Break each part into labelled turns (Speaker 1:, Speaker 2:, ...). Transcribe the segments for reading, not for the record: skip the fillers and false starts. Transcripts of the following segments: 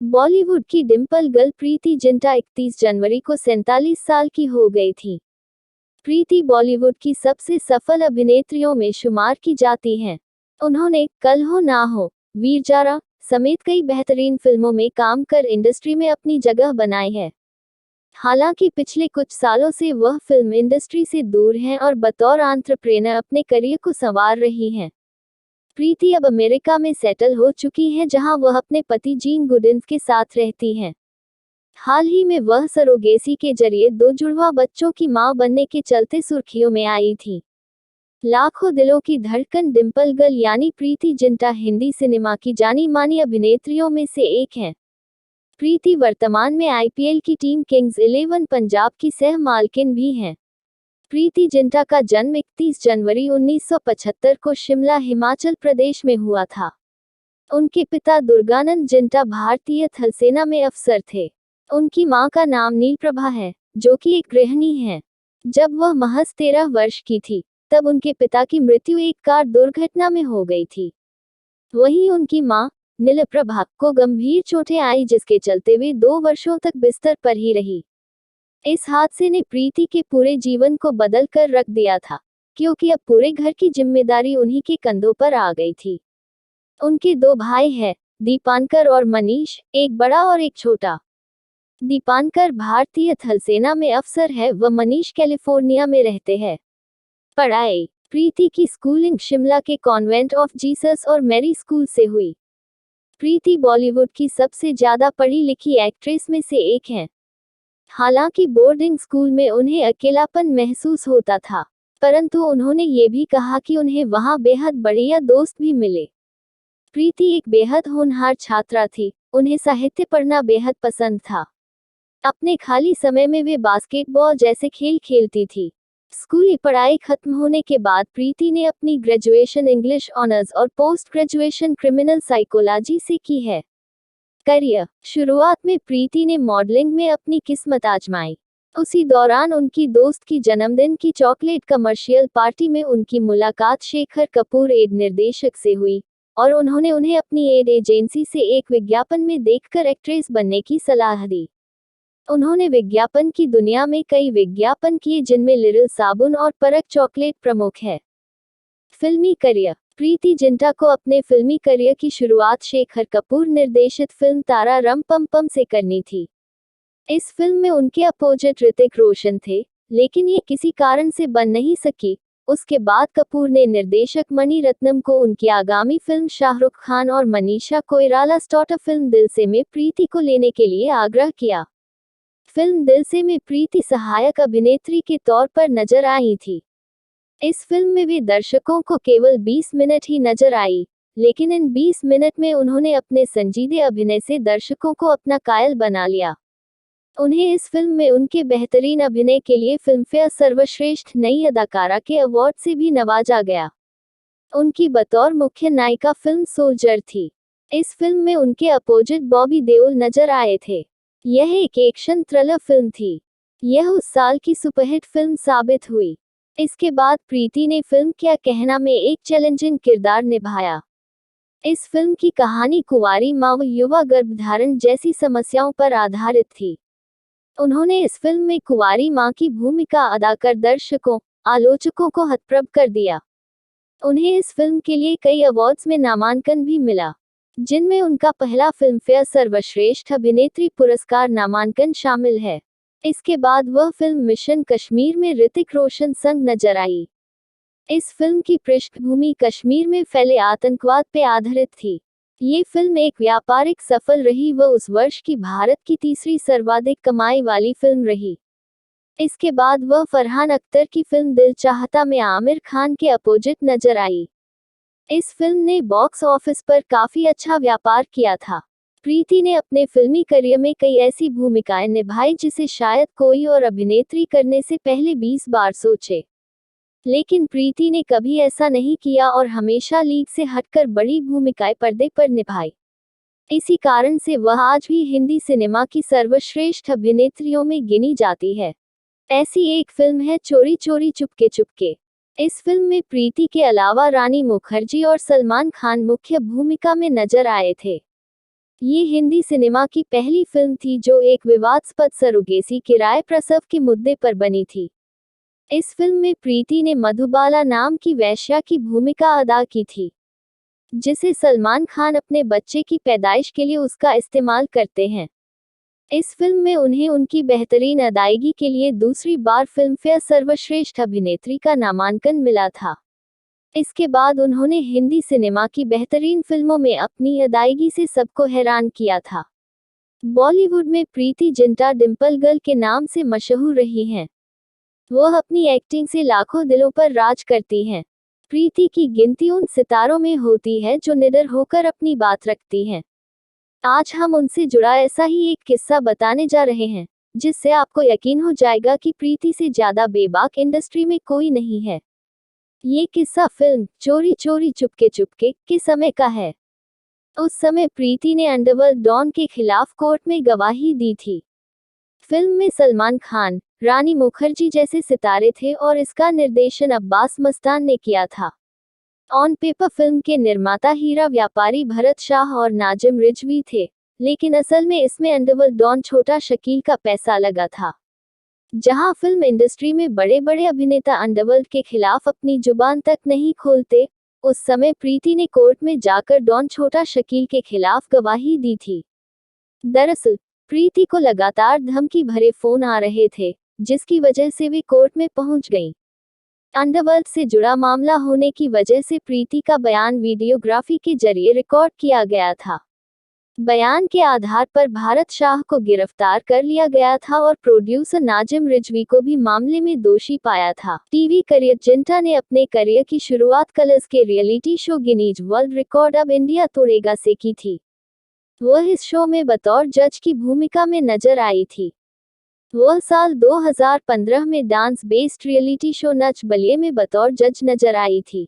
Speaker 1: बॉलीवुड की dimple girl Preity Zinta 31 जनवरी को 47 साल की हो गई थी। प्रीति बॉलीवुड की सबसे सफल अभिनेत्रियों में शुमार की जाती हैं। उन्होंने कल हो ना हो, वीर जारा समेत कई बेहतरीन फिल्मों में काम कर इंडस्ट्री में अपनी जगह बनाई है। हालांकि पिछले कुछ सालों से वह फिल्म इंडस्ट्री से दूर हैं और बतौर एंटरप्रेन्योर अपने करियर को संवार रही हैं। प्रीति अब अमेरिका में सेटल हो चुकी हैं, जहां वह अपने पति जीन गुडिन्स के साथ रहती हैं। हाल ही में वह सरोगेसी के जरिए 2 जुड़वा बच्चों की मां बनने के चलते सुर्खियों में आई थी। लाखों दिलों की धड़कन डिंपल गर्ल यानी प्रीति जिंटा हिंदी सिनेमा की जानी मानी अभिनेत्रियों में से एक हैं। प्रीति वर्तमान में आईपीएल की टीम किंग्स 11 पंजाब की सह मालकिन भी हैं। प्रीति जिंटा का जन्म 31 जनवरी 1975 को शिमला, हिमाचल प्रदेश में हुआ था। उनके पिता दुर्गानंद जिंटा भारतीय थल सेना में अफसर थे। उनकी मां का नाम नीलप्रभा है, जो कि एक गृहिणी हैं। जब वह महज 13 वर्ष की थी, तब उनके पिता की मृत्यु एक कार दुर्घटना में हो गई थी। वहीं उनकी मां नीलप्रभा को गंभीर चोटें आई, जिसके चलते वे 2 वर्षों तक बिस्तर पर ही रही। इस हादसे ने प्रीति के पूरे जीवन को बदल कर रख दिया था, क्योंकि अब पूरे घर की जिम्मेदारी उन्हीं के कंधों पर आ गई थी। उनके 2 भाई हैं, दीपांकर और मनीष, एक बड़ा और एक छोटा। दीपांकर भारतीय थल सेना में अफसर है व मनीष कैलिफोर्निया में रहते हैं। पढ़ाई प्रीति की स्कूलिंग शिमला के कॉन्वेंट ऑफ जीसस और मैरी स्कूल से हुई। प्रीति बॉलीवुड की सबसे ज्यादा पढ़ी लिखी एक्ट्रेस में से एक हैं। हालांकि बोर्डिंग स्कूल में उन्हें अकेलापन महसूस होता था, परंतु उन्होंने ये भी कहा कि उन्हें वहां बेहद बढ़िया दोस्त भी मिले। प्रीति एक बेहद होनहार छात्रा थी, उन्हें साहित्य पढ़ना बेहद पसंद था। अपने खाली समय में वे बास्केटबॉल जैसे खेल खेलती थी। स्कूली पढ़ाई खत्म होने के बाद प्रीति ने अपनी ग्रेजुएशन इंग्लिश ऑनर्स और पोस्ट ग्रेजुएशन क्रिमिनल साइकोलॉजी से की है। करियर शुरुआत में प्रीति ने मॉडलिंग में अपनी किस्मत आजमाई। उसी दौरान उनकी दोस्त की जन्मदिन की चॉकलेट कमर्शियल पार्टी में उनकी मुलाकात शेखर कपूर एड निर्देशक से हुई और उन्होंने उन्हें अपनी एड एजेंसी से एक विज्ञापन में देखकर एक्ट्रेस बनने की सलाह दी। उन्होंने विज्ञापन की दुनिया में कई विज्ञापन किए, जिनमें लिरिल साबुन और परक चॉकलेट प्रमुख है। फिल्मी करियर प्रीति जिंटा को अपने फिल्मी करियर की शुरुआत शेखर कपूर निर्देशित फिल्म तारा रम पम पम से करनी थी। इस फिल्म में उनके अपोजिट ऋतिक रोशन थे, लेकिन ये किसी कारण से बन नहीं सकी। उसके बाद कपूर ने निर्देशक मणि रत्नम को उनकी आगामी फिल्म शाहरुख खान और मनीषा कोइराला स्टारर फिल्म दिल से में प्रीति को लेने के लिए आग्रह किया। फिल्म दिल से में प्रीति सहायक अभिनेत्री के तौर पर नजर आई थी। इस फिल्म में वे दर्शकों को केवल 20 मिनट ही नजर आई, लेकिन इन 20 मिनट में उन्होंने अपने संजीदे अभिनय से दर्शकों को अपना कायल बना लिया। उन्हें इस फिल्म में उनके बेहतरीन अभिनय के लिए फिल्मफेयर सर्वश्रेष्ठ नई अदाकारा के अवार्ड से भी नवाजा गया। उनकी बतौर मुख्य नायिका फिल्म सोल्जर थी। इस फिल्म में उनके अपोजिट बॉबी देओल नजर आए थे। यह एक एक्शन थ्रिलर फिल्म थी। यह उस साल की सुपरहिट फिल्म साबित हुई। इसके बाद प्रीति ने फिल्म क्या कहना में एक चैलेंजिंग किरदार निभाया। इस फिल्म की कहानी कुंवारी मां व युवा गर्भधारण जैसी समस्याओं पर आधारित थी। उन्होंने इस फिल्म में कुंवारी मां की भूमिका अदा कर दर्शकों, आलोचकों को हतप्रभ कर दिया। उन्हें इस फिल्म के लिए कई अवार्ड्स में नामांकन भी मिला, जिनमें उनका पहला फिल्मफेयर सर्वश्रेष्ठ अभिनेत्री पुरस्कार नामांकन शामिल है। इसके बाद वह फिल्म मिशन कश्मीर में ऋतिक रोशन संग नजर आई। इस फिल्म की पृष्ठभूमि कश्मीर में फैले आतंकवाद पे आधारित थी। ये फिल्म एक व्यापारिक सफल रही व उस वर्ष की भारत की तीसरी सर्वाधिक कमाई वाली फिल्म रही। इसके बाद वह फरहान अख्तर की फिल्म दिल चाहता में आमिर खान के अपोजिट नजर आई। इस फिल्म ने बॉक्स ऑफिस पर काफी अच्छा व्यापार किया था। प्रीति ने अपने फिल्मी करियर में कई ऐसी भूमिकाएं निभाई जिसे शायद कोई और अभिनेत्री करने से पहले 20 बार सोचे, लेकिन प्रीति ने कभी ऐसा नहीं किया और हमेशा लीग से हटकर बड़ी भूमिकाएं पर्दे पर निभाई। इसी कारण से वह आज भी हिंदी सिनेमा की सर्वश्रेष्ठ अभिनेत्रियों में गिनी जाती है। ऐसी एक फिल्म है चोरी चोरी चुपके चुपके। इस फिल्म में प्रीति के अलावा रानी मुखर्जी और सलमान खान मुख्य भूमिका में नजर आए थे। ये हिंदी सिनेमा की पहली फिल्म थी जो एक विवादास्पद सरोगेसी किराए प्रसव के मुद्दे पर बनी थी। इस फिल्म में प्रीति ने मधुबाला नाम की वेश्या की भूमिका अदा की थी, जिसे सलमान खान अपने बच्चे की पैदाइश के लिए उसका इस्तेमाल करते हैं। इस फिल्म में उन्हें उनकी बेहतरीन अदायगी के लिए दूसरी बार फिल्मफेयर सर्वश्रेष्ठ अभिनेत्री का नामांकन मिला था। इसके बाद उन्होंने हिंदी सिनेमा की बेहतरीन फिल्मों में अपनी अदायगी से सबको हैरान किया था। बॉलीवुड में प्रीति जिंटा डिंपल गर्ल के नाम से मशहूर रही हैं। वह अपनी एक्टिंग से लाखों दिलों पर राज करती हैं। प्रीति की गिनती उन सितारों में होती है जो निडर होकर अपनी बात रखती हैं। आज हम उनसे जुड़ा ऐसा ही एक किस्सा बताने जा रहे हैं, जिससे आपको यकीन हो जाएगा कि प्रीति से ज्यादा बेबाक इंडस्ट्री में कोई नहीं है। ये किस्सा फिल्म चोरी चोरी चुपके चुपके के समय का है। उस समय प्रीति ने अंडरवर्ल्ड डॉन के खिलाफ कोर्ट में गवाही दी थी। फिल्म में सलमान खान, रानी मुखर्जी जैसे सितारे थे और इसका निर्देशन अब्बास मस्तान ने किया था। ऑन पेपर फिल्म के निर्माता हीरा व्यापारी भरत शाह और नाजिम रिजवी थे, लेकिन असल में इसमें अंडरवर्ल्ड डॉन छोटा शकील का पैसा लगा था। जहां फिल्म इंडस्ट्री में बड़े बड़े अभिनेता अंडरवर्ल्ड के खिलाफ अपनी जुबान तक नहीं खोलते, उस समय प्रीति ने कोर्ट में जाकर डॉन छोटा शकील के खिलाफ गवाही दी थी। दरअसल प्रीति को लगातार धमकी भरे फोन आ रहे थे, जिसकी वजह से वे कोर्ट में पहुंच गईं। अंडरवर्ल्ड से जुड़ा मामला होने की वजह से प्रीति का बयान वीडियोग्राफी के जरिए रिकॉर्ड किया गया था। बयान के आधार पर भारत शाह को गिरफ्तार कर लिया गया था और प्रोड्यूसर नाजिम रिजवी को भी मामले में दोषी पाया था। टीवी करियर जिंटा ने अपने करियर की शुरुआत कलर्स के reality show Guinness world record अब इंडिया तोड़ेगा से की थी। वह इस शो में बतौर जज की भूमिका में नजर आई थी। वह साल 2015 में dance based reality show Nach Baliye में बतौर जज नजर आई थी।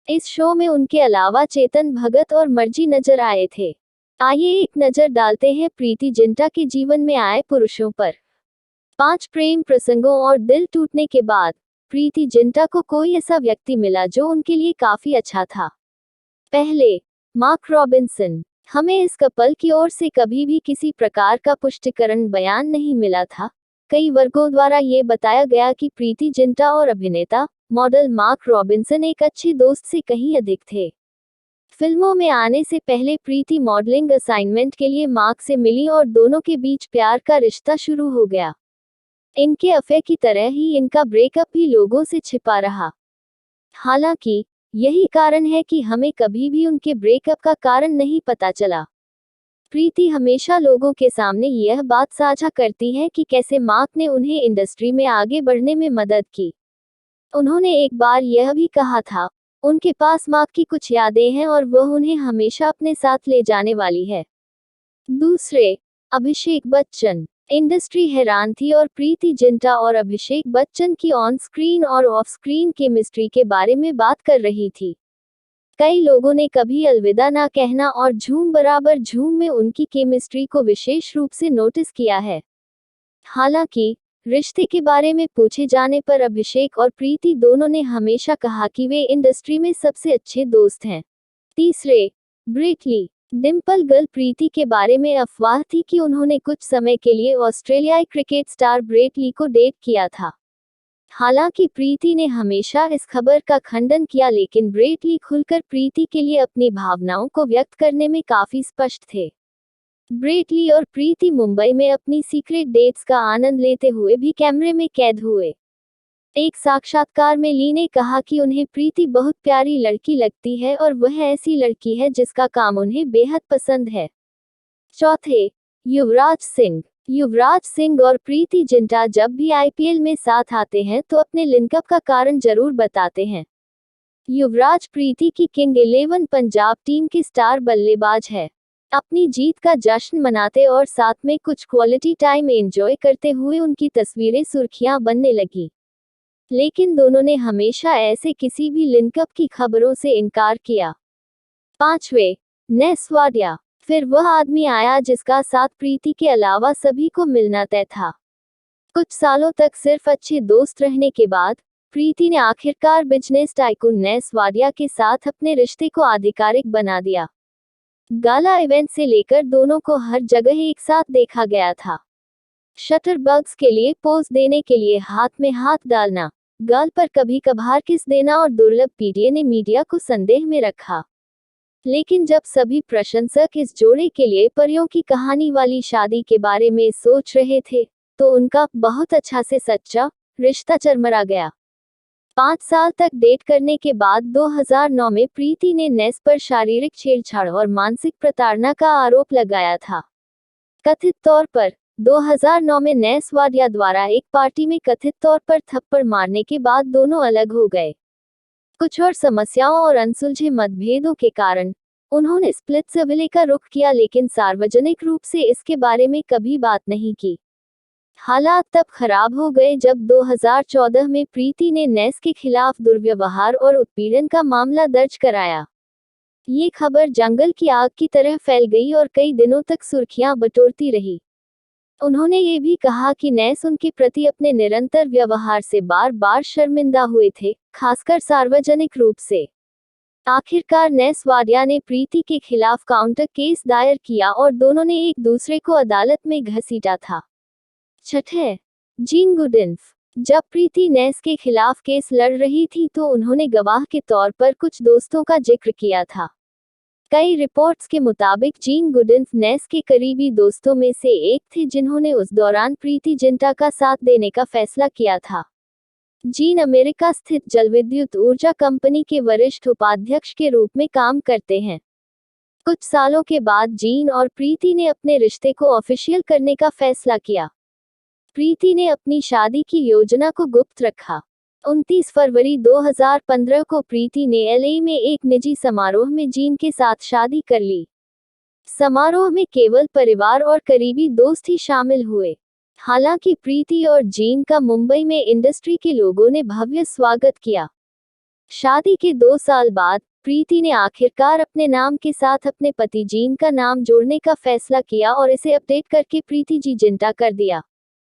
Speaker 1: इस शो में उनके अलावा चेतन भगत और मर्जी नजर आए थे। आइए एक नजर डालते हैं प्रीति जिंटा के जीवन में आए पुरुषों पर। 5 प्रेम प्रसंगों और दिल टूटने के बाद प्रीति जिंटा को कोई ऐसा व्यक्ति मिला जो उनके लिए काफी अच्छा था। पहले, मार्क रॉबिन्सन। हमें इस कपल की ओर से कभी भी किसी प्रकार का पुष्टिकरण बयान नहीं मिला था। कई वर्गों द्वारा ये बताया गया कि प्रीति जिंटा और अभिनेता, मॉडल मार्क रॉबिन्सन एक अच्छे दोस्त से कहीं अधिक थे। फिल्मों में आने से पहले प्रीति मॉडलिंग असाइनमेंट के लिए मार्क से मिली और दोनों के बीच प्यार का रिश्ता शुरू हो गया। इनके अफेयर की तरह ही इनका ब्रेकअप भी लोगों से छिपा रहा। हालांकि यही कारण है कि हमें कभी भी उनके ब्रेकअप का कारण नहीं पता चला। प्रीति हमेशा लोगों के सामने यह बात साझा करती है कि कैसे मार्क ने उन्हें इंडस्ट्री में आगे बढ़ने में मदद की। उन्होंने एक बार यह भी कहा था, उनके पास मार्क की कुछ यादें हैं और वह उन्हें हमेशा अपने साथ ले जाने वाली है। दूसरे, अभिषेक बच्चन। इंडस्ट्री हैरान थी और प्रीति जिंटा और अभिषेक बच्चन की ऑन स्क्रीन और ऑफ स्क्रीन केमिस्ट्री के बारे में बात कर रही थी। कई लोगों ने कभी अलविदा ना कहना और झूम बराबर झूम में उनकी केमिस्ट्री को विशेष रूप से नोटिस किया है। हालांकि रिश्ते के बारे में पूछे जाने पर अभिषेक और प्रीति दोनों ने हमेशा कहा कि वे इंडस्ट्री में सबसे अच्छे दोस्त हैं। तीसरे, ब्रेट ली। डिंपल गर्ल प्रीति के बारे में अफवाह थी कि उन्होंने कुछ समय के लिए ऑस्ट्रेलियाई क्रिकेट स्टार ब्रेट ली को डेट किया था। हालांकि प्रीति ने हमेशा इस खबर का खंडन किया, लेकिन ब्रेट ली खुलकर प्रीति के लिए अपनी भावनाओं को व्यक्त करने में काफी स्पष्ट थे। ब्रेट ली और प्रीति मुंबई में अपनी सीक्रेट डेट्स का आनंद लेते हुए भी कैमरे में कैद हुए। एक साक्षात्कार में ली ने कहा कि उन्हें प्रीति बहुत प्यारी लड़की लगती है और वह ऐसी लड़की है जिसका काम उन्हें बेहद पसंद है। चौथे, युवराज सिंह। युवराज सिंह और प्रीति जिंटा जब भी आईपीएल में साथ आते हैं तो अपने लिंकअप का कारण जरूर बताते हैं। युवराज प्रीति की किंग 11 पंजाब टीम के स्टार बल्लेबाज है। अपनी जीत का जश्न मनाते और साथ में कुछ क्वालिटी टाइम एंजॉय करते हुए उनकी तस्वीरें सुर्खियां बनने लगी। लेकिन दोनों ने हमेशा ऐसे किसी भी लिंकअप की खबरों से इनकार किया। पांचवे, नेस वाडिया। फिर वह आदमी आया जिसका साथ प्रीति के अलावा सभी को मिलना तय था। कुछ सालों तक सिर्फ अच्छे दोस्त रहने के बाद प्रीति ने आखिरकार बिजनेस टाइकून नेस वाडिया के साथ अपने रिश्ते को आधिकारिक बना दिया। गाला इवेंट से लेकर दोनों को हर जगह एक साथ देखा गया था। शटरबग्स के लिए पोज देने के लिए हाथ में हाथ डालना, गाल पर कभी कभार किस देना और दुर्लभ पीडीए ने मीडिया को संदेह में रखा। लेकिन जब सभी प्रशंसक इस जोड़े के लिए परियों की कहानी वाली शादी के बारे में सोच रहे थे, तो उनका बहुत अच्छा से सच्चा रिश्ता चरमरा गया। 5 साल तक डेट करने के बाद 2009 में प्रीति ने नेस पर शारीरिक छेड़छाड़ और मानसिक प्रताड़ना का आरोप लगाया था। कथित तौर पर 2009 में नेस वाडिया द्वारा एक पार्टी में कथित तौर पर थप्पड़ मारने के बाद दोनों अलग हो गए। कुछ और समस्याओं और अनसुलझे मतभेदों के कारण उन्होंने स्प्लिट्सविले का रुख किया, लेकिन सार्वजनिक रूप से इसके बारे में कभी बात नहीं की। हालात तब खराब हो गए जब 2014 में प्रीति ने नेस के खिलाफ दुर्व्यवहार और उत्पीड़न का मामला दर्ज कराया। ये खबर जंगल की आग की तरह फैल गई और कई दिनों तक सुर्खियां बटोरती रही। उन्होंने ये भी कहा कि नेस उनके प्रति अपने निरंतर व्यवहार से बार बार शर्मिंदा हुए थे, खासकर सार्वजनिक रूप से। आखिरकार नेस वाडिया ने प्रीति के खिलाफ काउंटर केस दायर किया और दोनों ने एक दूसरे को अदालत में घसीटा था। छठे, जीन गुडिन्फ। जब प्रीति नेस के खिलाफ केस लड़ रही थी तो उन्होंने गवाह के तौर पर कुछ दोस्तों का जिक्र किया था। कई रिपोर्ट्स के मुताबिक जीन गुडिन्फ नेस के करीबी दोस्तों में से एक थे जिन्होंने उस दौरान प्रीति जिंटा का साथ देने का फैसला किया था। जीन अमेरिका स्थित जलविद्युत ऊर्जा कंपनी के वरिष्ठ उपाध्यक्ष के रूप में काम करते हैं। कुछ सालों के बाद जीन और प्रीति ने अपने रिश्ते को ऑफिशियल करने का फैसला किया। प्रीति ने अपनी शादी की योजना को गुप्त रखा। 29 फरवरी 2015 को प्रीति ने एलए में एक निजी समारोह में जीन के साथ शादी कर ली। समारोह में केवल परिवार और करीबी दोस्त ही शामिल हुए। हालांकि प्रीति और जीन का मुंबई में इंडस्ट्री के लोगों ने भव्य स्वागत किया। शादी के 2 साल बाद प्रीति ने आखिरकार अपने नाम के साथ अपने पति जीन का नाम जोड़ने का फैसला किया और इसे अपडेट करके प्रीति जी जिंटा कर दिया।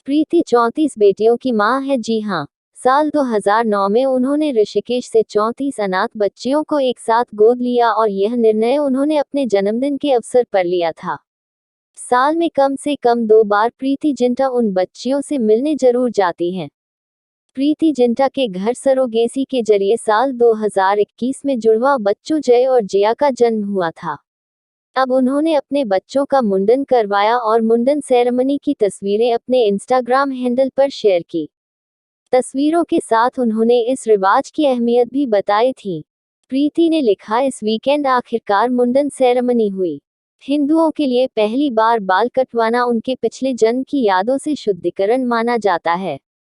Speaker 1: प्रीति 34 बेटियों की मां है। जी हां, साल 2009 में उन्होंने ऋषिकेश से 34 अनाथ बच्चियों को एक साथ गोद लिया और यह निर्णय उन्होंने अपने जन्मदिन के अवसर पर लिया था। साल में कम से कम 2 बार प्रीति जिंटा उन बच्चियों से मिलने जरूर जाती हैं। प्रीति जिंटा के घर सरोगेसी के जरिए साल 2021 में जुड़वा बच्चों जय और जिया का जन्म हुआ था। अब उन्होंने अपने बच्चों का मुंडन करवाया और मुंडन सेरेमनी की तस्वीरें अपने इंस्टाग्राम हैंडल पर शेयर की। तस्वीरों के साथ उन्होंने इस रिवाज की अहमियत भी बताई थी। प्रीति ने लिखा, इस वीकेंड आखिरकार मुंडन सेरेमनी हुई। हिंदुओं के लिए पहली बार बाल कटवाना उनके पिछले जन्म की यादों से शुद्धिकरण माना जाता है।